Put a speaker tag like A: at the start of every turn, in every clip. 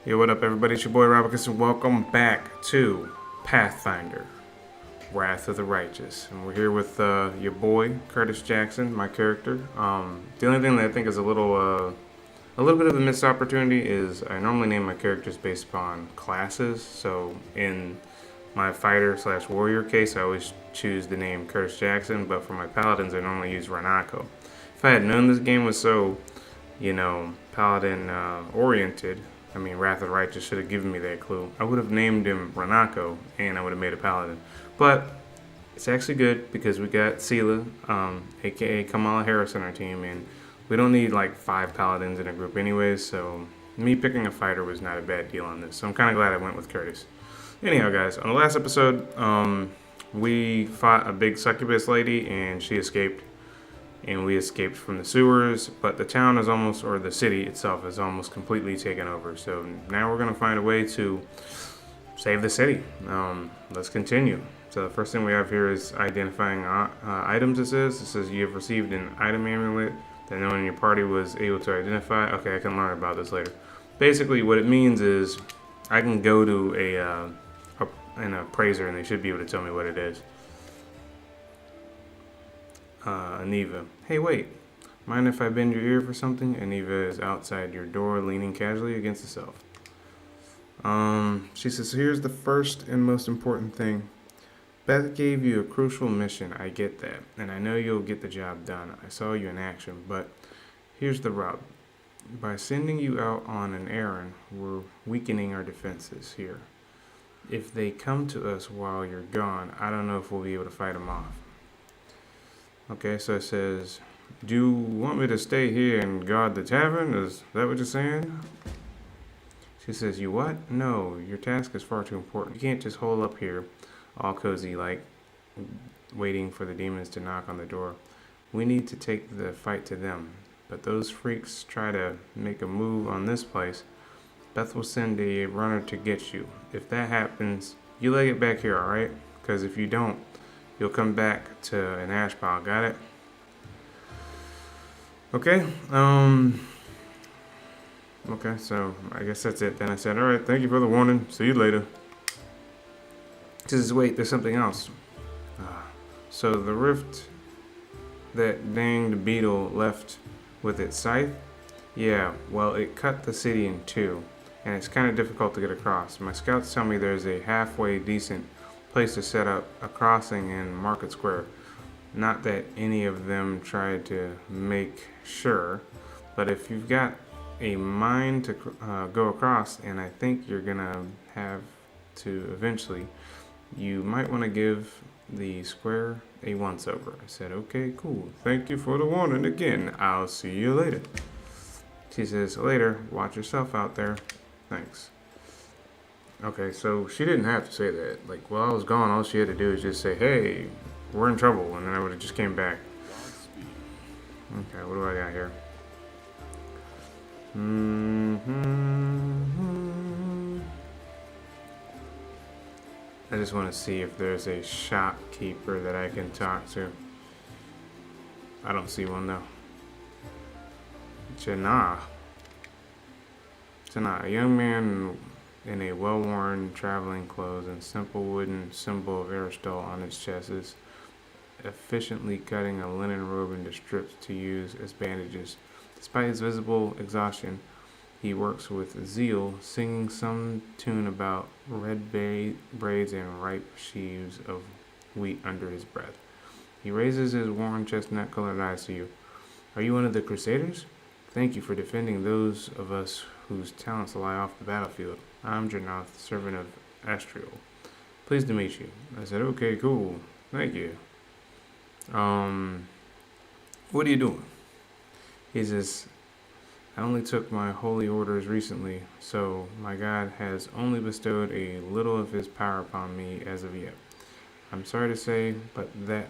A: Yo, what up, everybody? It's your boy Robacus, and welcome back to Pathfinder Wrath of the Righteous. And we're here with your boy Curtis Jackson, my character. The only thing that I think is a little bit of a missed opportunity is I normally name my characters based upon classes. So in my fighter/warrior case, I always choose the name Curtis Jackson, but for my paladins, I normally use Ranako. If I had known this game was so, paladin oriented, I mean, Wrath of the Righteous should have given me that clue. I would have named him Ranako, and I would have made a paladin. But it's actually good because we got Sela, aka Kamala Harris, on our team, and we don't need like 5 paladins in a group anyways, so me picking a fighter was not a bad deal on this. So I'm kind of glad I went with Curtis. Anyhow, guys, on the last episode, we fought a big succubus lady, and she escaped. And we escaped from the sewers, but the town is almost, or the city itself is almost completely taken over. So now we're going to find a way to save the city. Let's continue. So the first thing we have here is identifying items. It says you have received an item amulet that no one in your party was able to identify. Okay, I can learn about this later. Basically, what it means is I can go to an appraiser and they should be able to tell me what it is. Aniva. Hey, wait. Mind if I bend your ear for something? Aniva is outside your door, leaning casually against the shelf. She says, here's the first and most important thing. Beth gave you a crucial mission. I get that. And I know you'll get the job done. I saw you in action. But here's the rub. By sending you out on an errand, we're weakening our defenses here. If they come to us while you're gone, I don't know if we'll be able to fight them off. Okay, so it says, do you want me to stay here and guard the tavern? Is that what you're saying? She says, you what? No, your task is far too important. You can't just hole up here, all cozy like, waiting for the demons to knock on the door. We need to take the fight to them. But those freaks try to make a move on this place. Beth will send a runner to get you. If that happens, you leg it back here, alright? Because if you don't, you'll come back to an ash pile. Got it? Okay. Okay, so I guess that's it. Then I said, alright, thank you for the warning. See you later. She says, wait, there's something else. So the rift that danged beetle left with its scythe? Yeah, well, it cut the city in two. And it's kind of difficult to get across. My scouts tell me there's a halfway decent place to set up a crossing in Market Square. Not that any of them tried to make sure, but if you've got a mind to go across, and I think you're gonna have to eventually, you might want to give the square a once-over. I said, okay, cool. Thank you for the warning again. I'll see you later. She says, later. Watch yourself out there. Thanks. Okay, so she didn't have to say that. Like, while I was gone, all she had to do is just say, hey, we're in trouble, and then I would have just came back. Okay, what do I got here? I just want to see if there's a shopkeeper that I can talk to. I don't see one, though. Janah, a young man in a well-worn traveling clothes and simple wooden symbol of Aristotle on his chest is efficiently cutting a linen robe into strips to use as bandages. Despite his visible exhaustion, he works with zeal, singing some tune about red braids and ripe sheaves of wheat under his breath. He raises his worn chestnut-colored eyes to you. Are you one of the Crusaders? Thank you for defending those of us whose talents lie off the battlefield. I'm Jarnoth, servant of Astriel. Pleased to meet you. I said, okay, cool. Thank you. What are you doing? He says, I only took my holy orders recently, so my God has only bestowed a little of his power upon me as of yet. I'm sorry to say, but that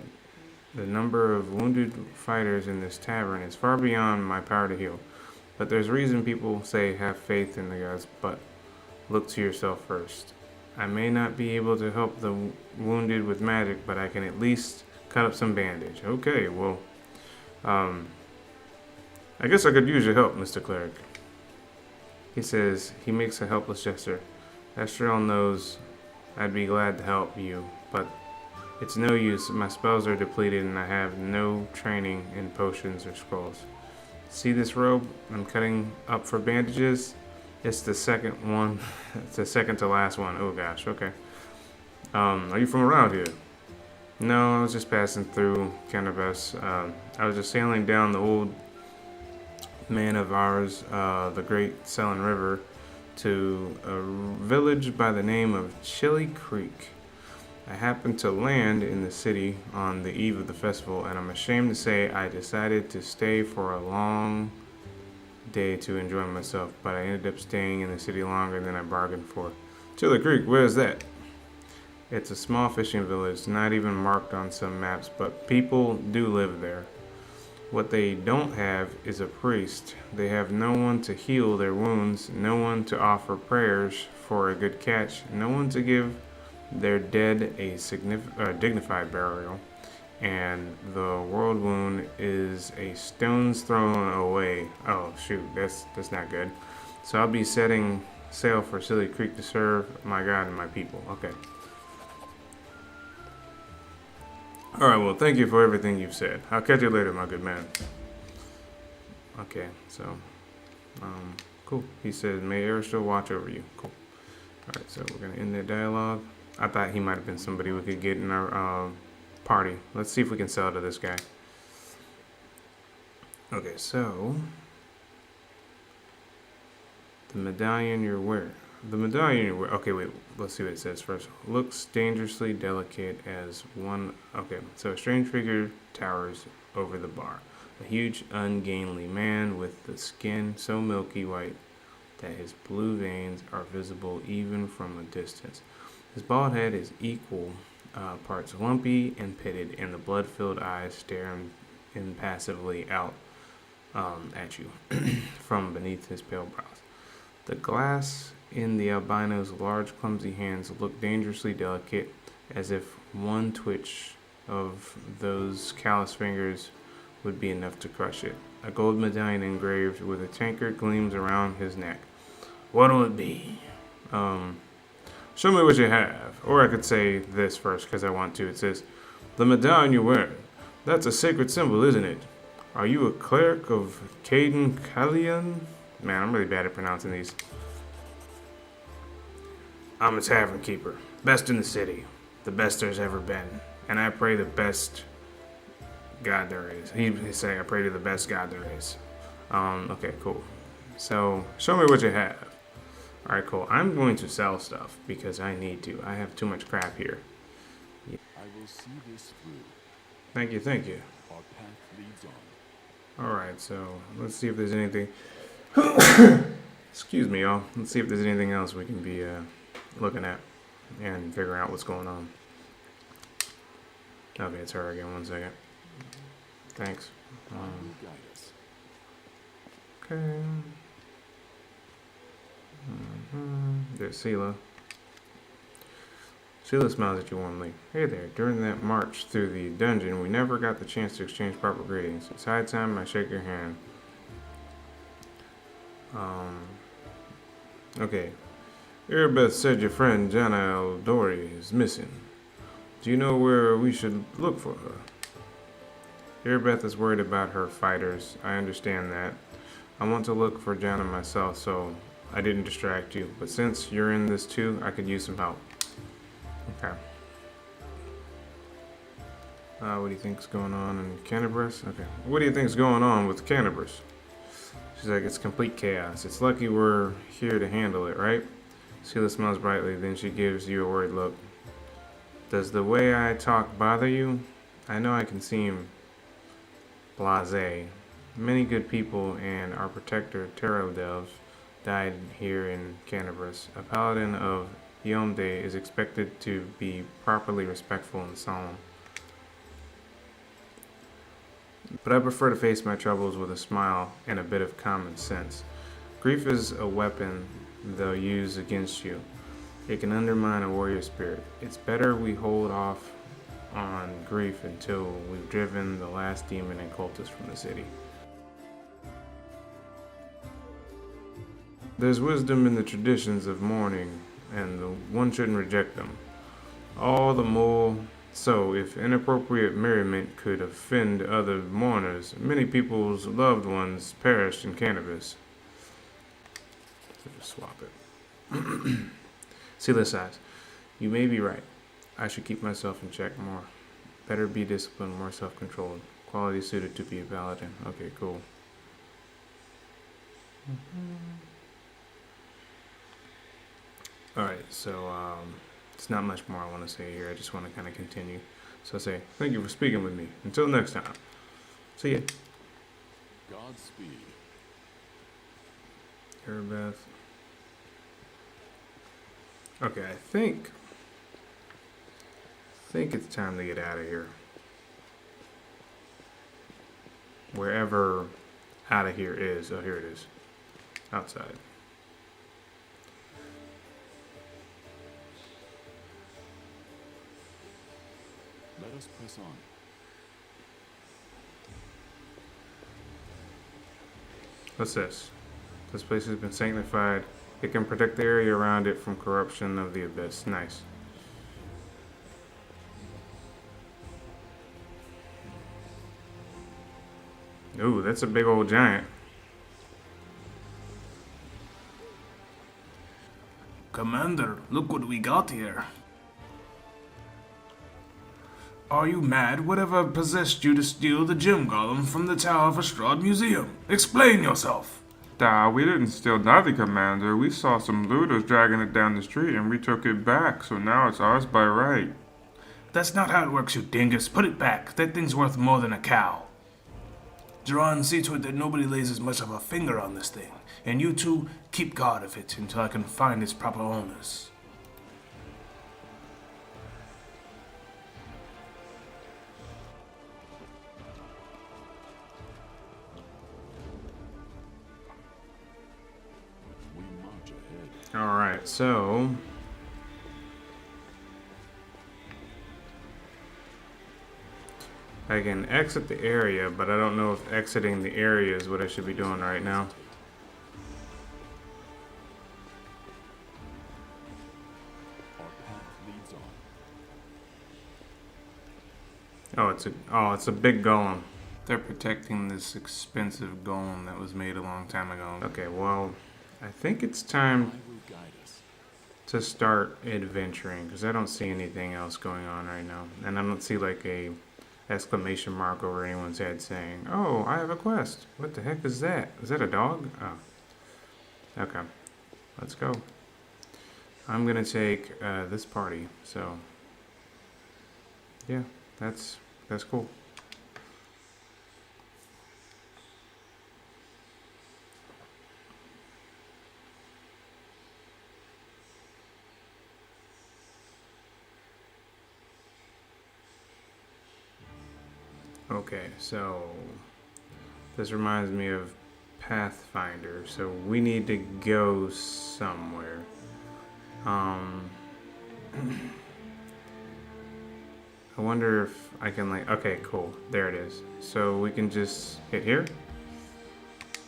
A: the number of wounded fighters in this tavern is far beyond my power to heal. But there's reason people say have faith in the gods, but look to yourself first. I may not be able to help the wounded with magic, but I can at least cut up some bandage. Okay, well, I guess I could use your help, Mr. Cleric. He says, he makes a helpless gesture. Estrel knows I'd be glad to help you, but it's no use. My spells are depleted and I have no training in potions or scrolls. See this robe I'm cutting up for bandages? It's the second one. It's the second to last one. Oh gosh, okay. Are you from around here? No, I was just passing through Cannabis. I was just sailing down the old man of ours, the Great Selling River, to a village by the name of Chili Creek. I happened to land in the city on the eve of the festival, and I'm ashamed to say I decided to stay for a long day to enjoy myself, but I ended up staying in the city longer than I bargained for. Chili Creek, where's that? It's a small fishing village, not even marked on some maps, but people do live there. What they don't have is a priest. They have no one to heal their wounds, no one to offer prayers for a good catch, no one to give their dead a dignified burial, and the world wound is a stone's throw away. Oh shoot, that's not good. So I'll be setting sail for Silly Creek to serve my God and my people. Okay. Alright, well, thank you for everything you've said. I'll catch you later, my good man. Okay, so, cool. He says, may Aristotle watch over you. Cool. Alright, so we're going to end that dialogue. I thought he might have been somebody we could get in our party. Let's see if we can sell to this guy. Okay, so, the medallion you're wearing. Okay, wait. Let's see what it says first. Looks dangerously delicate as one. Okay, so a strange figure towers over the bar. A huge, ungainly man with the skin so milky white that his blue veins are visible even from a distance. His bald head is equal parts lumpy and pitted, and the blood-filled eyes stare impassively out at you from beneath his pale brows. The glass in the albino's large, clumsy hands looked dangerously delicate, as if one twitch of those callous fingers would be enough to crush it. A gold medallion engraved with a tankard gleams around his neck. What'll it be? Show me what you have. Or I could say this first, because I want to. It says, the medallion you're wearing. That's a sacred symbol, isn't it? Are you a cleric of Caden Callian? Man, I'm really bad at pronouncing these. I'm a tavern keeper, best in the city, the best there's ever been, and I pray the best God there is. He's saying I pray to the best God there is. Okay, cool. So, show me what you have. Alright, cool. I'm going to sell stuff because I need to. I have too much crap here. Yeah.
B: I will see this through.
A: Thank you, thank you.
B: Our path leads on.
A: Alright, so let's see if there's anything. Excuse me, y'all. Let's see if there's anything else we can be looking at and figuring out what's going on. Okay, it's her again. 1 second. Thanks. Okay. There's Sela. Sela smiles at you warmly. Hey there. During that march through the dungeon, we never got the chance to exchange proper greetings. It's high time I shake your hand. Okay. Erebeth said your friend Jana Eldori is missing. Do you know where we should look for her? Erebeth is worried about her fighters. I understand that. I want to look for Jana myself, so I didn't distract you. But since you're in this too, I could use some help. Okay. What do you think's going on in Cannabis? Okay. What do you think's going on with Cannabis? She's like, it's complete chaos. It's lucky we're here to handle it, right? Sheila smiles brightly, then she gives you a worried look. Does the way I talk bother you? I know I can seem blasé. Many good people and our protector, Tarot Delves, died here in Cannabis. A paladin of Yomde is expected to be properly respectful and solemn. But I prefer to face my troubles with a smile and a bit of common sense. Grief is a weapon they'll use against you. It can undermine a warrior spirit. It's better we hold off on grief until we've driven the last demon and cultist from the city. There's wisdom in the traditions of mourning, and one shouldn't reject them. All the more so if inappropriate merriment could offend other mourners. Many people's loved ones perished in cannabis. So just swap it. See this size. You may be right. I should keep myself in check more. Better be disciplined, more self-controlled. Quality suited to be a paladin. Okay, cool. Alright, so it's not much more I want to say here. I just want to kind of continue. So I say, thank you for speaking with me. Until next time. See ya.
B: Godspeed.
A: Beth. Okay, I think it's time to get out of here. Wherever out of here is. Oh, here it is. Outside.
B: Let us press on.
A: What's this? This place has been sanctified. It can protect the area around it from corruption of the abyss. Nice. Ooh, that's a big old giant.
C: Commander, look what we got here. Are you mad? Whatever possessed you to steal the gem golem from the Tower of Astrad Museum? Explain yourself.
D: We didn't steal nothing, Commander. We saw some looters dragging it down the street and we took it back, so now it's ours by right.
C: That's not how it works, you dingus. Put it back. That thing's worth more than a cow. Jiran, see to it that nobody lays as much of a finger on this thing. And you two, keep guard of it until I can find its proper owners.
B: We march ahead.
A: Alright, so I can exit the area, but I don't know if exiting the area is what I should be doing right now.
B: Our path leads on.
A: It's a big golem. They're protecting this expensive golem that was made a long time ago. Okay, well, I think it's
B: I
A: time
B: will guide us.
A: to start adventuring because I don't see anything else going on right now, and I don't see like a exclamation mark over anyone's head saying, "Oh, I have a quest." What the heck is that? Is that a dog? Oh, okay. Let's go. I'm gonna take this party. So, yeah, that's cool. Okay, so this reminds me of Pathfinder. So we need to go somewhere. I wonder if I can like, okay, cool. There it is. So we can just hit here.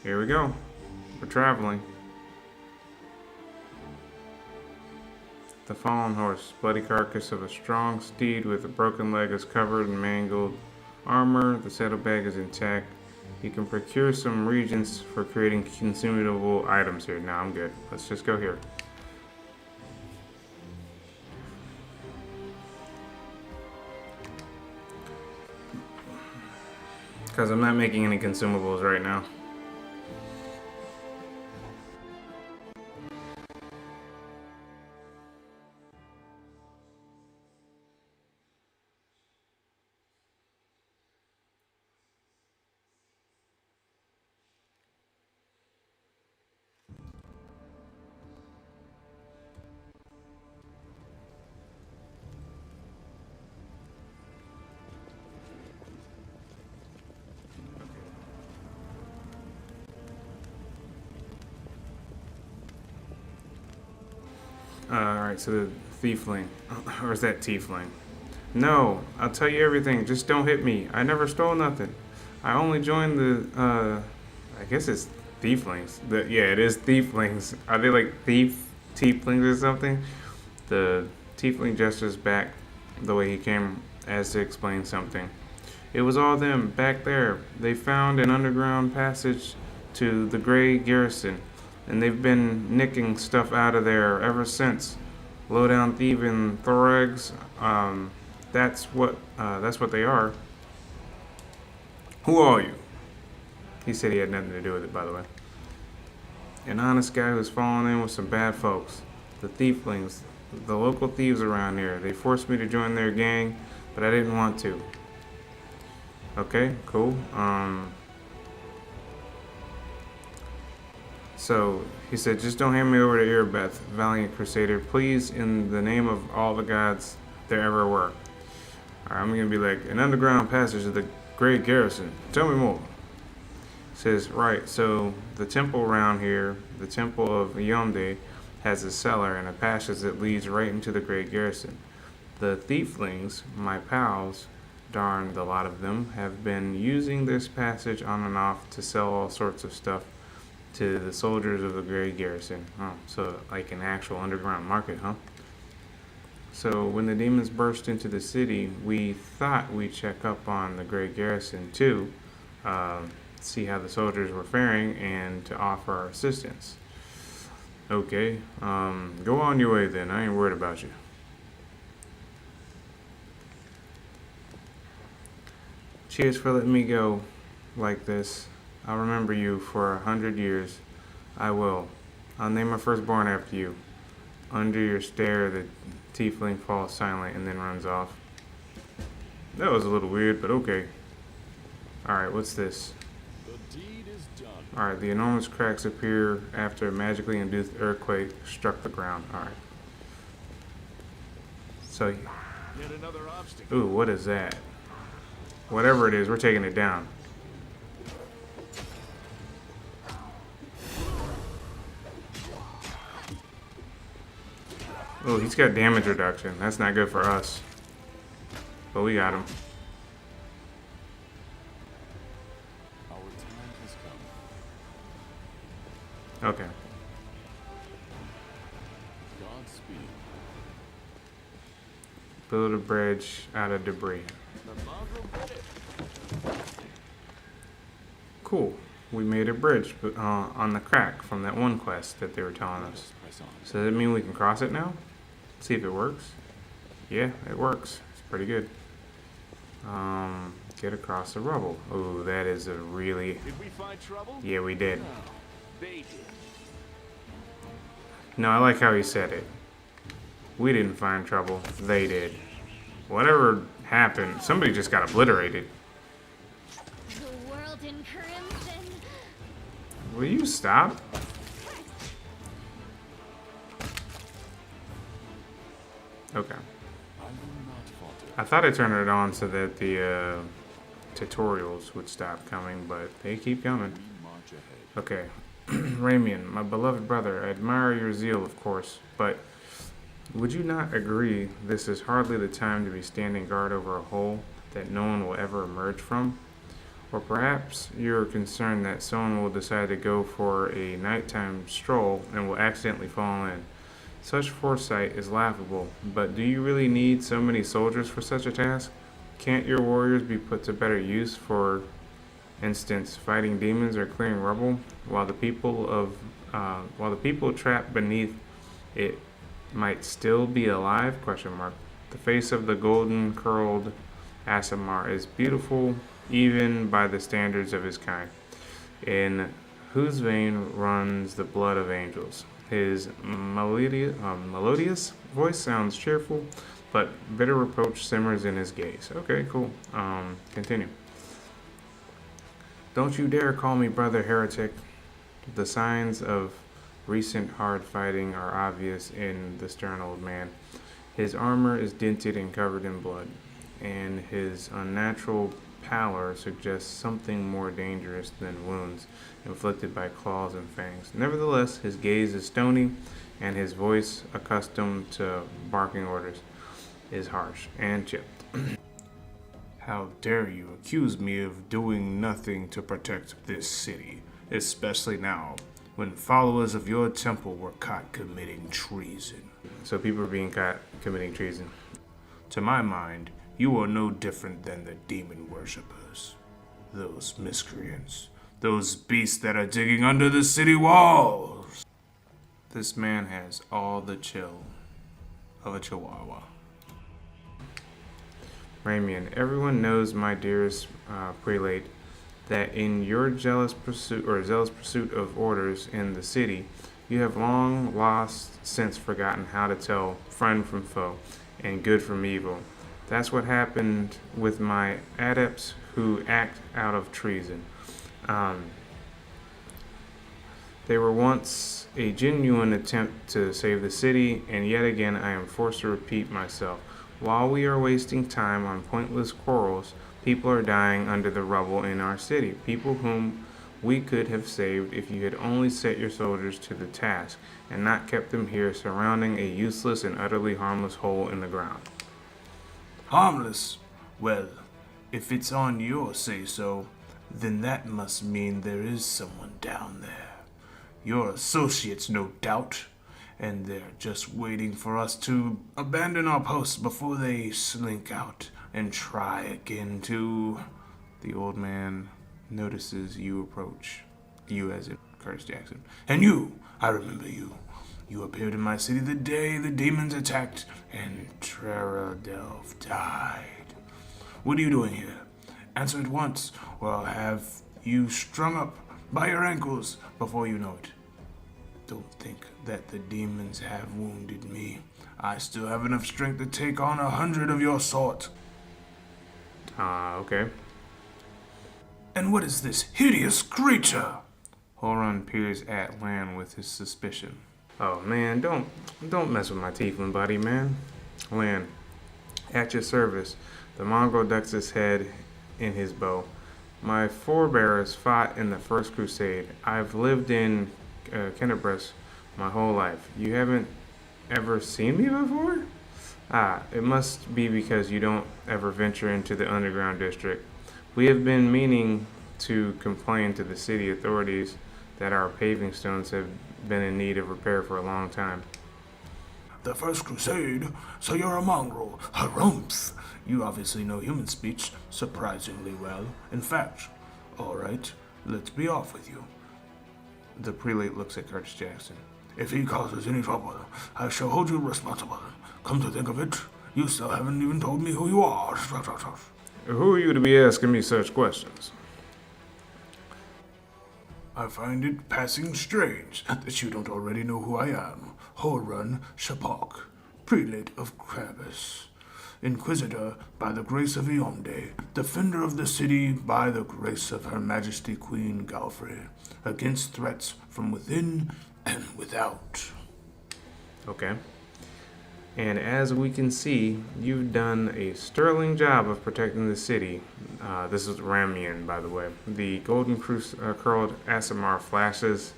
A: Here we go. We're traveling. The fallen horse, bloody carcass of a strong steed with a broken leg is covered in mangled armor. The saddlebag is intact. You can procure some reagents for creating consumable items here. Now I'm good. Let's just go here. Because I'm not making any consumables right now. Alright, so the thiefling. Or is that tiefling? No, I'll tell you everything. Just don't hit me. I never stole nothing. I only joined the, I guess it's Thieflings. Yeah, it is thieflings. Are they like tieflings or something? The tiefling gestures back the way he came as to explain something. It was all them back there. They found an underground passage to the Grey Garrison, and they've been nicking stuff out of there ever since. Low down thieving thorags. That's what they are. Who are you? He said he had nothing to do with it, by the way. An honest guy who's fallen in with some bad folks. The thieflings, the local thieves around here. They forced me to join their gang, but I didn't want to. Okay, cool. So he said, just don't hand me over to Erebeth, valiant crusader. Please, in the name of all the gods there ever were. Alright, I'm gonna be like, an underground passage to the Great Garrison. Tell me more. Says, right, so the temple around here, the temple of Yonde, has a cellar and a passage that leads right into the Great Garrison. The thieflings, my pals, darn the lot of them, have been using this passage on and off to sell all sorts of stuff to the soldiers of the Great Garrison. Oh, so like an actual underground market, huh? So when the demons burst into the city, we thought we'd check up on the Great Garrison too, see how the soldiers were faring, and to offer our assistance. Okay, go on your way then. I ain't worried about you. Cheers for letting me go like this. I'll remember you for 100 years. I will. I'll name my firstborn after you. Under your stare, the tiefling falls silent and then runs off. That was a little weird, but okay. Alright, what's this?
B: The deed is done.
A: Alright, the enormous cracks appear after a magically induced earthquake struck the ground. Alright. So,
B: Yet another obstacle.
A: ooh, what is that? Whatever it is, we're taking it down. Oh, he's got damage reduction. That's not good for us. But we got him.
B: Our time has come.
A: Okay.
B: Godspeed.
A: Build a bridge out of debris.
B: The mongrel did it.
A: Cool. We made a bridge on the crack from that one quest that they were telling
B: Let
A: us.
B: us press on.
A: So does that mean we can cross it now? See if it works. Yeah, it works. It's pretty good. Get across the rubble. Oh, that is a really...
B: Did we find trouble?
A: Yeah, we did.
B: No, they did.
A: No, I like how he said it. We didn't find trouble. They did. Whatever happened, somebody just got obliterated.
E: The world in crimson.
A: Will you stop? Okay.
B: I will not falter.
A: I thought I turned it on so that the tutorials would stop coming, but they keep coming.
B: We march ahead.
A: Okay. Ramian, my beloved brother, I admire your zeal, of course, but would you not agree this is hardly the time to be standing guard over a hole that no one will ever emerge from? Or perhaps you're concerned that someone will decide to go for a nighttime stroll and will accidentally fall in. Such foresight is laughable, but do you really need so many soldiers for such a task? Can't your warriors be put to better use, for instance, fighting demons or clearing rubble, while the people trapped beneath it might still be alive? Question mark. The face of the golden curled Asimar is beautiful even by the standards of his kind, in whose vein runs the blood of angels. His melodious voice sounds cheerful, but bitter reproach simmers in his gaze. Okay, cool. Continue. Don't you dare call me brother heretic. The signs of recent hard fighting are obvious in the stern old man. His armor is dinted and covered in blood, and his unnatural pallor suggests something more dangerous than wounds inflicted by claws and fangs. Nevertheless, his gaze is stony, and his voice, accustomed to barking orders, is harsh and chipped.
C: How dare you accuse me of doing nothing to protect this city? especially now, when followers of your temple were caught committing treason.
A: So people are being caught committing treason.
C: To my mind, you are no different than the demon worshippers. Those miscreants. Those beasts that are digging under the city walls.
A: This man has all the chill of a chihuahua. Ramian, everyone knows, my dearest prelate, that in your zealous pursuit of orders in the city, you have long lost since forgotten how to tell friend from foe and good from evil. That's what happened with my adepts who act out of treason. They were once a genuine attempt to save the city, and yet again I am forced to repeat myself. While we are wasting time on pointless quarrels, people are dying under the rubble in our city, people whom we could have saved if you had only set your soldiers to the task and not kept them here surrounding a useless and utterly harmless hole in the ground.
C: Harmless? Well, if it's on your say-so, then that must mean there is someone down there. Your associates, no doubt, and they're just waiting for us to abandon our posts before they slink out and try again to...
A: The old man notices you approach. You as in Curtis Jackson.
C: And you, I remember you. You appeared in my city the day the demons attacked and Delve died. What are you doing here? Answer at once, or I'll have you strung up by your ankles before you know it. Don't think that the demons have wounded me. I still have enough strength to take on 100 of your sort.
A: Okay.
C: And what is this hideous creature?
A: Horon peers at Lan with his suspicion. Oh man, don't mess with my tiefling buddy, man. Lan, at your service. The mongrel ducks his head in his bow. My forebears fought in the First Crusade. I've lived in Kennebrus my whole life. You haven't ever seen me before? It must be because you don't ever venture into the underground district. We have been meaning to complain to the city authorities that our paving stones have been in need of repair for a long time.
C: The First Crusade? So you're a mongrel. Harumph! You obviously know human speech surprisingly well. In fact, alright, let's be off with you.
A: The prelate looks at Curtis Jackson.
C: If he causes any trouble, I shall hold you responsible. Come to think of it, you still haven't even told me who you are.
A: Who are you to be asking me such questions?
C: I find it passing strange that you don't already know who I am. Horan Shapok, prelate of Progess, inquisitor by the grace of Ionde, defender of the city by the grace of Her Majesty Queen Galfrey, against threats from within and without.
A: Okay. And as we can see, you've done a sterling job of protecting the city. This is Ramian, by the way. The golden curled Asimar flashes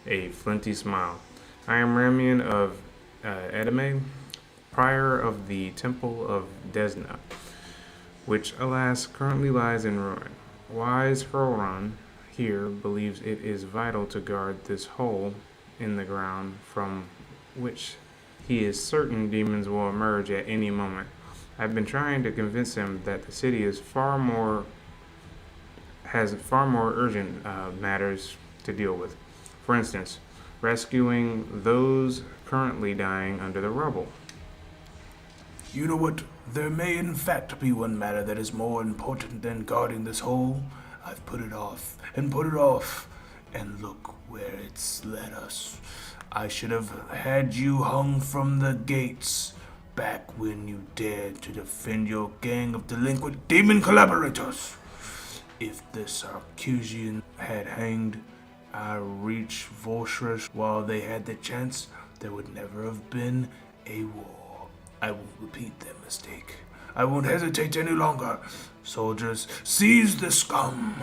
A: a flinty smile. I am Ramian of Edame, prior of the Temple of Desna, which, alas, currently lies in ruin. Wise Hurlron here believes it is vital to guard this hole in the ground from which he is certain demons will emerge at any moment. I've been trying to convince him that the city has far more urgent matters to deal with. For instance, rescuing those currently dying under the rubble.
C: You know what? There may in fact be one matter that is more important than guarding this hole. I've put it off, and look where it's led us. I should have had you hung from the gates back when you dared to defend your gang of delinquent demon collaborators. If the Sarkusian had hanged Reach Volshrush while they had the chance, there would never have been a war. I won't repeat that mistake. I won't hesitate any longer. Soldiers, seize the scum!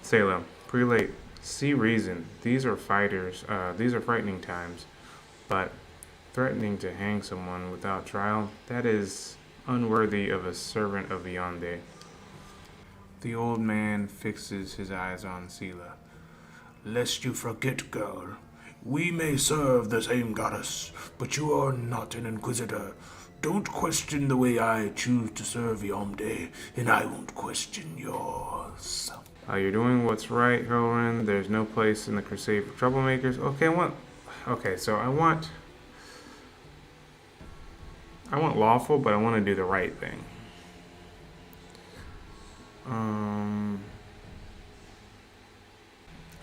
A: Salem, prelate, see reason. These are fighters. These are frightening times, but threatening to hang someone without trial, that is unworthy of a servant of Ionde. The old man fixes his eyes on Sela.
C: Lest you forget, girl, we may serve the same goddess, but you are not an inquisitor. Don't question the way I choose to serve Yomde, and I won't question yours.
A: You're doing what's right, Horan. There's no place in the crusade for troublemakers. Okay, so I want lawful, but I want to do the right thing.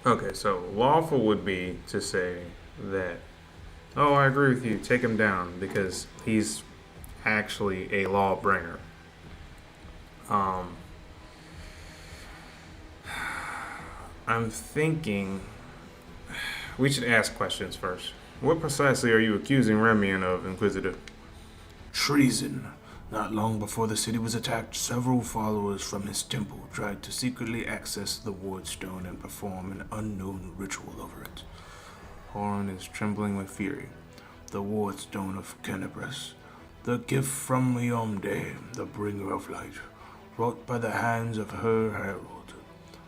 A: Okay, so lawful would be to say that, oh, I agree with you, take him down, because he's actually a lawbringer. I'm thinking we should ask questions first. What precisely are you accusing Remian of, Inquisitor?
C: Treason. Not long before the city was attacked, several followers from his temple tried to secretly access the Wardstone and perform an unknown ritual over it. Horan is trembling with fury. The Wardstone of Canabras, the gift from Yomde, the bringer of light, wrought by the hands of her herald,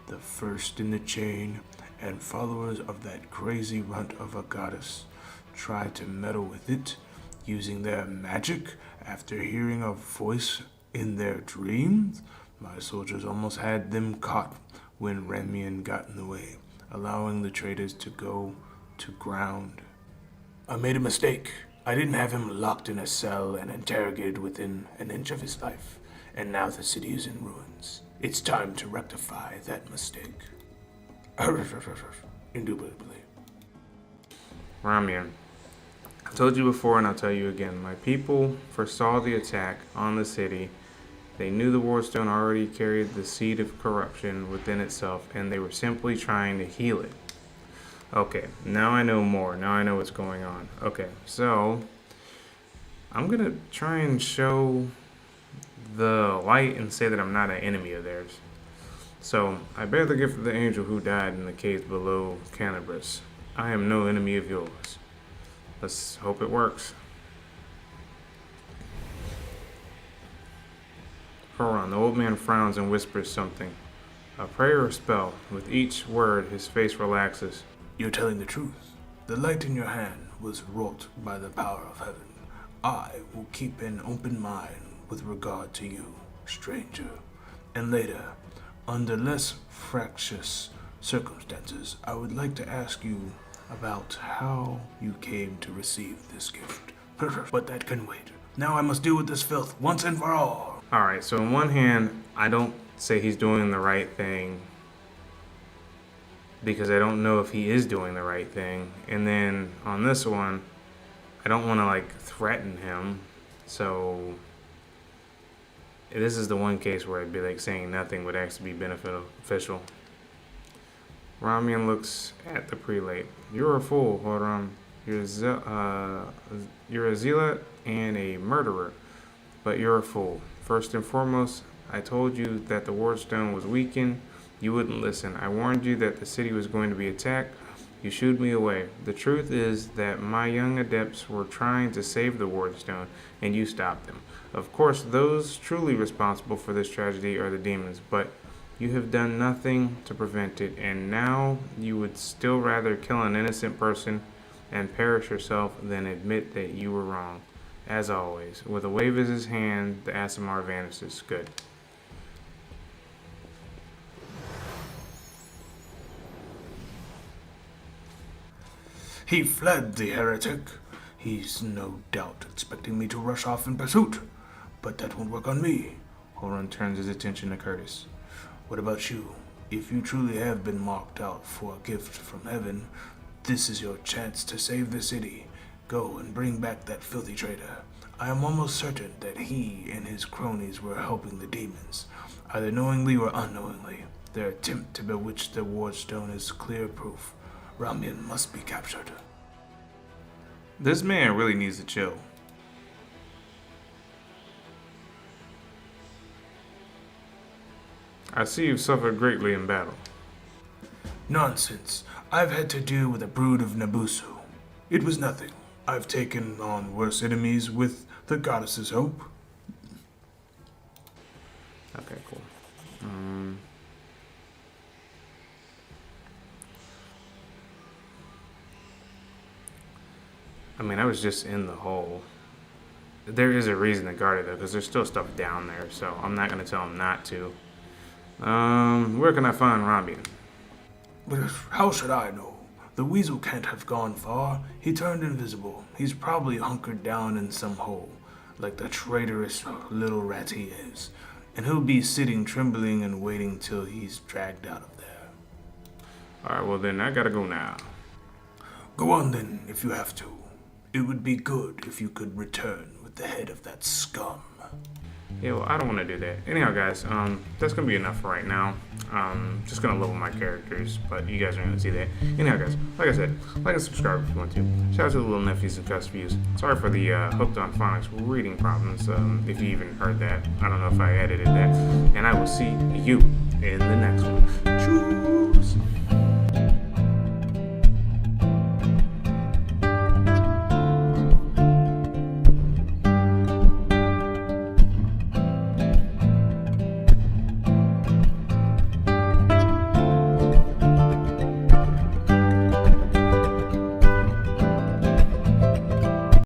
C: the first in the chain, and followers of that crazy runt of a goddess tried to meddle with it using their magic after hearing a voice in their dreams. My soldiers almost had them caught when Remian got in the way, allowing the traitors to go to ground. I made a mistake. I didn't have him locked in a cell and interrogated within an inch of his life, and now the city is in ruins. It's time to rectify that mistake. Indubitably.
A: Ramian, I told you before and I'll tell you again. My people foresaw the attack on the city. They knew the Wardstone already carried the seed of corruption within itself, and they were simply trying to heal it. Okay, now I know more. Now I know what's going on. Okay, so I'm going to try and show the light and say that I'm not an enemy of theirs. So, I bear the gift of the angel who died in the caves below Canabras. I am no enemy of yours. Let's hope it works. Horan, the old man frowns and whispers something. A prayer or spell. With each word, his face relaxes.
C: You're telling the truth. The light in your hand was wrought by the power of heaven. I will keep an open mind with regard to you, stranger. And later, under less fractious circumstances, I would like to ask you about how you came to receive this gift. But that can wait. Now I must deal with this filth once and for all.
A: Alright, so on one hand, I don't say he's doing the right thing because I don't know if he is doing the right thing. And then on this one, I don't want to threaten him. So this is the one case where I'd be saying nothing would actually be beneficial. Ramian looks at the prelate. You're a fool, Horan. You're a zealot and a murderer, but you're a fool. First and foremost, I told you that the Wardstone was weakened. You wouldn't listen. I warned you that the city was going to be attacked. You shooed me away. The truth is that my young adepts were trying to save the Wardstone, and you stopped them. Of course, those truly responsible for this tragedy are the demons, but you have done nothing to prevent it, and now you would still rather kill an innocent person and perish yourself than admit that you were wrong. As always, with a wave of his hand, the Asimar vanishes. Good.
C: He fled, the heretic. He's no doubt expecting me to rush off in pursuit. But that won't work on me. Horan turns his attention to Curtis. What about you? If you truly have been marked out for a gift from heaven, this is your chance to save the city. Go and bring back that filthy traitor. I am almost certain that he and his cronies were helping the demons, either knowingly or unknowingly. Their attempt to bewitch the Wardstone is clear proof. Ramian must be captured.
A: This man really needs to chill. I see you've suffered greatly in battle.
C: Nonsense. I've had to deal with a brood of Nabusu. It was nothing. I've taken on worse enemies with the goddess's hope.
A: Okay, cool. I mean, I was just in the hole. There is a reason to guard it though, because there's still stuff down there, so I'm not gonna tell him not to. Where can I find Robbie?
C: But how should I know? The weasel can't have gone far. He turned invisible. He's probably hunkered down in some hole, like the traitorous little rat he is. And he'll be sitting trembling and waiting till he's dragged out of there.
A: Alright, well then I gotta go now.
C: Go on then, if you have to. It would be good if you could return with the head of that scum.
A: Yeah, well, I don't want to do that. Anyhow, guys, that's gonna be enough for right now. Just gonna level my characters, but you guys are gonna see that. Anyhow, guys, like I said, like and subscribe if you want to. Shout out to the little nephews and cuss views. Sorry for the hooked on phonics reading problems. If you even heard that, I don't know if I edited that. And I will see you in the next one. Choo!